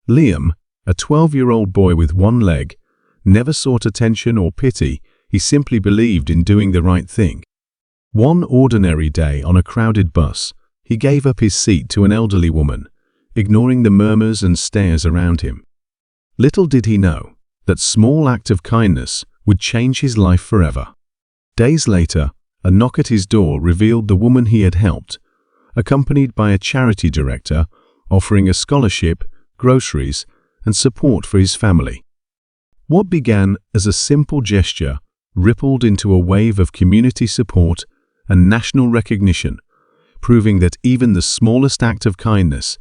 Liam, a 12-year-old boy with one leg, never sought attention or pity. He simply believed in doing the right thing. One ordinary day on a crowded bus, he gave up his seat to an elderly woman, ignoring the murmurs and stares around him. Little did he know that small act of kindness would change his life forever. Days later, a knock at his door revealed the woman he had helped, accompanied by a charity director offering a scholarship, groceries, and support for his family. What began as a simple gesture rippled into a wave of community support and national recognition, proving that even the smallest act of kindness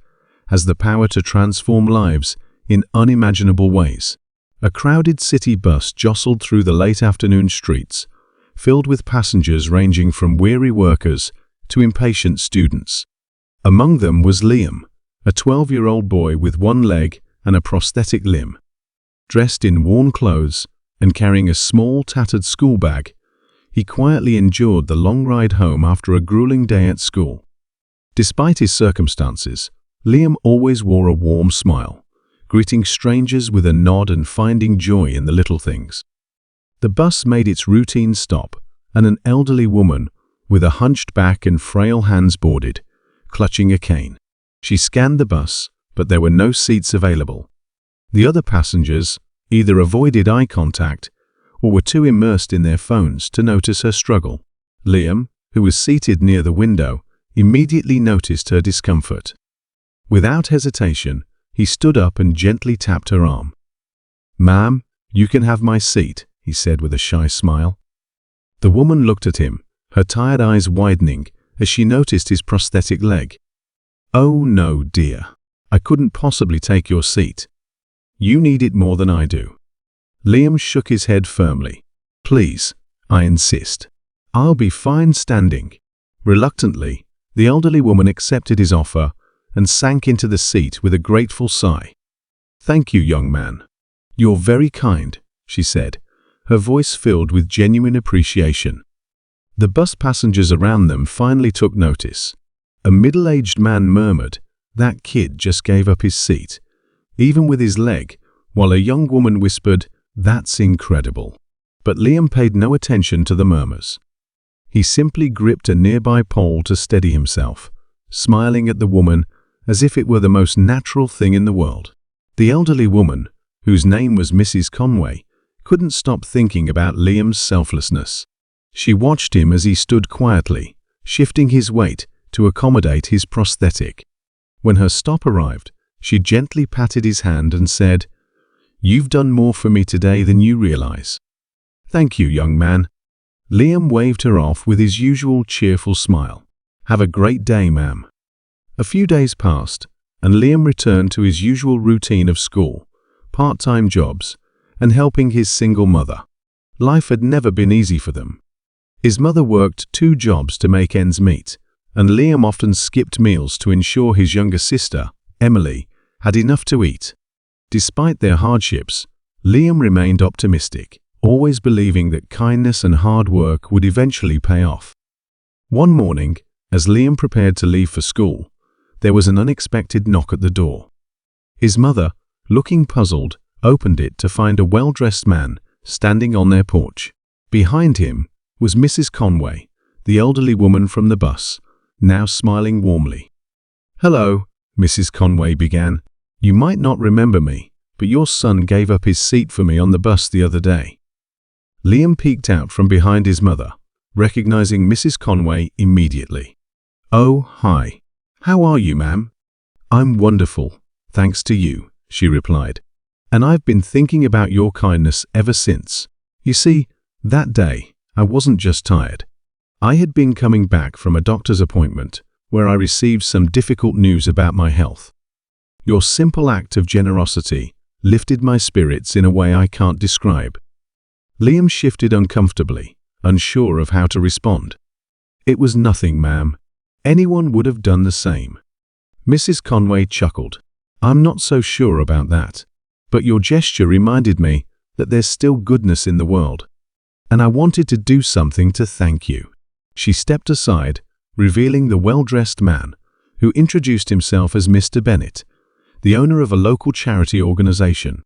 has the power to transform lives in unimaginable ways. A crowded city bus jostled through the late afternoon streets, filled with passengers ranging from weary workers to impatient students. Among them was Liam, a 12-year-old boy with one leg and a prosthetic limb. Dressed in worn clothes and carrying a small, tattered school bag, he quietly endured the long ride home after a grueling day at school. Despite his circumstances, Liam always wore a warm smile, greeting strangers with a nod and finding joy in the little things. The bus made its routine stop, and an elderly woman with a hunched back and frail hands boarded, clutching a cane. She scanned the bus, but there were no seats available. The other passengers either avoided eye contact or were too immersed in their phones to notice her struggle. Liam, who was seated near the window, immediately noticed her discomfort. Without hesitation, he stood up and gently tapped her arm. "Ma'am, you can have my seat," he said with a shy smile. The woman looked at him, her tired eyes widening as she noticed his prosthetic leg. "Oh no, dear. I couldn't possibly take your seat. You need it more than I do." Liam shook his head firmly. "Please, I insist. I'll be fine standing." Reluctantly, the elderly woman accepted his offer and sank into the seat with a grateful sigh. "Thank you, young man. You're very kind," she said, her voice filled with genuine appreciation. The bus passengers around them finally took notice. A middle-aged man murmured, "That kid just gave up his seat, even with his leg," while a young woman whispered, "That's incredible." But Liam paid no attention to the murmurs. He simply gripped a nearby pole to steady himself, smiling at the woman as if it were the most natural thing in the world. The elderly woman, whose name was Mrs. Conway, couldn't stop thinking about Liam's selflessness. She watched him as he stood quietly, shifting his weight to accommodate his prosthetic. When her stop arrived, she gently patted his hand and said, "You've done more for me today than you realize." "Thank you, young man." Liam waved her off with his usual cheerful smile. "Have a great day, ma'am." A few days passed, and Liam returned to his usual routine of school, part-time jobs, and helping his single mother. Life had never been easy for them. His mother worked 2 jobs to make ends meet, and Liam often skipped meals to ensure his younger sister, Emily, had enough to eat. Despite their hardships, Liam remained optimistic, always believing that kindness and hard work would eventually pay off. One morning, as Liam prepared to leave for school, there was an unexpected knock at the door. His mother, looking puzzled, opened it to find a well-dressed man standing on their porch. Behind him was Mrs. Conway, the elderly woman from the bus, now smiling warmly. "Hello," Mrs. Conway began. "You might not remember me, but your son gave up his seat for me on the bus the other day." Liam peeked out from behind his mother, recognizing Mrs. Conway immediately. "Oh, hi. How are you, ma'am?" "I'm wonderful, thanks to you," she replied. "And I've been thinking about your kindness ever since. You see, that day, I wasn't just tired. I had been coming back from a doctor's appointment where I received some difficult news about my health. Your simple act of generosity lifted my spirits in a way I can't describe." Liam shifted uncomfortably, unsure of how to respond. "It was nothing, ma'am. Anyone would have done the same." Mrs. Conway chuckled. "I'm not so sure about that, but your gesture reminded me that there's still goodness in the world, and I wanted to do something to thank you." She stepped aside, revealing the well-dressed man, who introduced himself as Mr. Bennett, the owner of a local charity organization.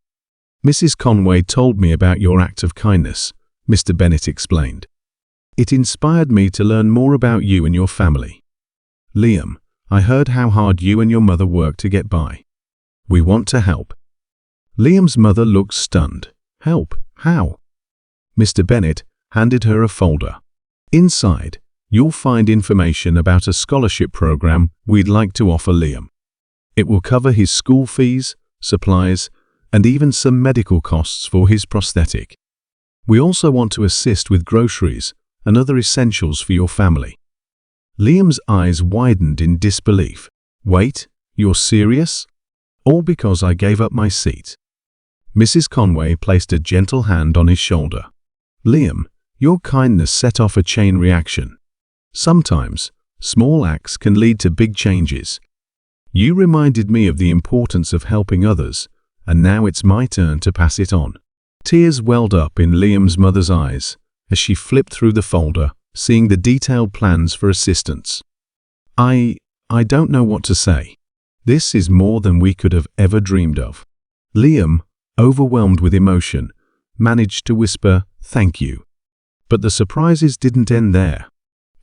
"Mrs. Conway told me about your act of kindness," Mr. Bennett explained. "It inspired me to learn more about you and your family. Liam, I heard how hard you and your mother work to get by. We want to help." Liam's mother looked stunned. "Help? How?" Mr. Bennett handed her a folder. "Inside, you'll find information about a scholarship program we'd like to offer Liam. It will cover his school fees, supplies, and even some medical costs for his prosthetic. We also want to assist with groceries and other essentials for your family." Liam's eyes widened in disbelief. "Wait, you're serious? All because I gave up my seat?" Mrs. Conway placed a gentle hand on his shoulder. "Liam, your kindness set off a chain reaction. Sometimes, small acts can lead to big changes. You reminded me of the importance of helping others, and now it's my turn to pass it on." Tears welled up in Liam's mother's eyes as she flipped through the folder, seeing the detailed plans for assistance. I don't know what to say. This is more than we could have ever dreamed of." Liam, overwhelmed with emotion, managed to whisper, "Thank you." But the surprises didn't end there.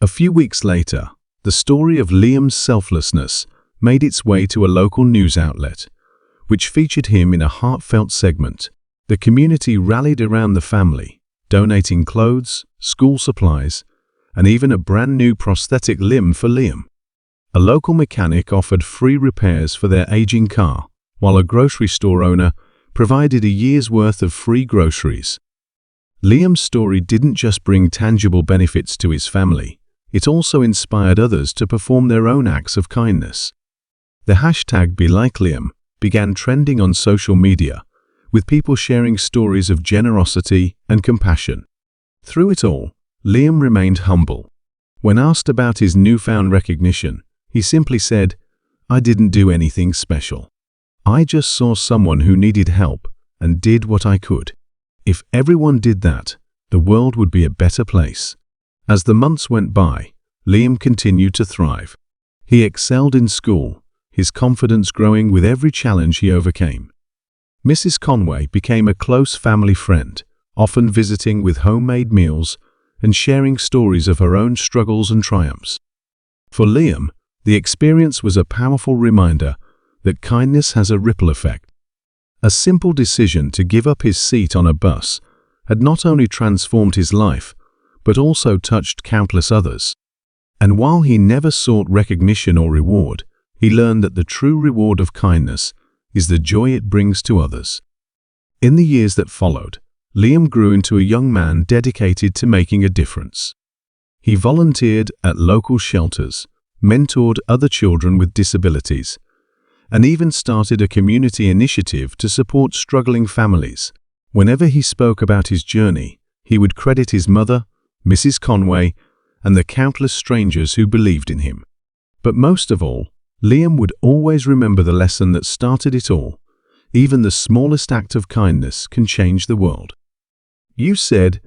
A few weeks later, the story of Liam's selflessness made its way to a local news outlet, which featured him in a heartfelt segment. The community rallied around the family, donating clothes, school supplies, and even a brand new prosthetic limb for Liam. A local mechanic offered free repairs for their aging car, while a grocery store owner provided a year's worth of free groceries. Liam's story didn't just bring tangible benefits to his family, it also inspired others to perform their own acts of kindness. The hashtag #BeLikeLiam began trending on social media, with people sharing stories of generosity and compassion. Through it all, Liam remained humble. When asked about his newfound recognition, he simply said, "I didn't do anything special. I just saw someone who needed help and did what I could. If everyone did that, the world would be a better place." As the months went by, Liam continued to thrive. He excelled in school, his confidence growing with every challenge he overcame. Mrs. Conway became a close family friend, often visiting with homemade meals and sharing stories of her own struggles and triumphs. For Liam, the experience was a powerful reminder that kindness has a ripple effect. A simple decision to give up his seat on a bus had not only transformed his life, but also touched countless others. And while he never sought recognition or reward, he learned that the true reward of kindness is the joy it brings to others. In the years that followed, Liam grew into a young man dedicated to making a difference. He volunteered at local shelters, mentored other children with disabilities, and even started a community initiative to support struggling families. Whenever he spoke about his journey, he would credit his mother, Mrs. Conway, and the countless strangers who believed in him. But most of all, Liam would always remember the lesson that started it all. Even the smallest act of kindness can change the world. "You said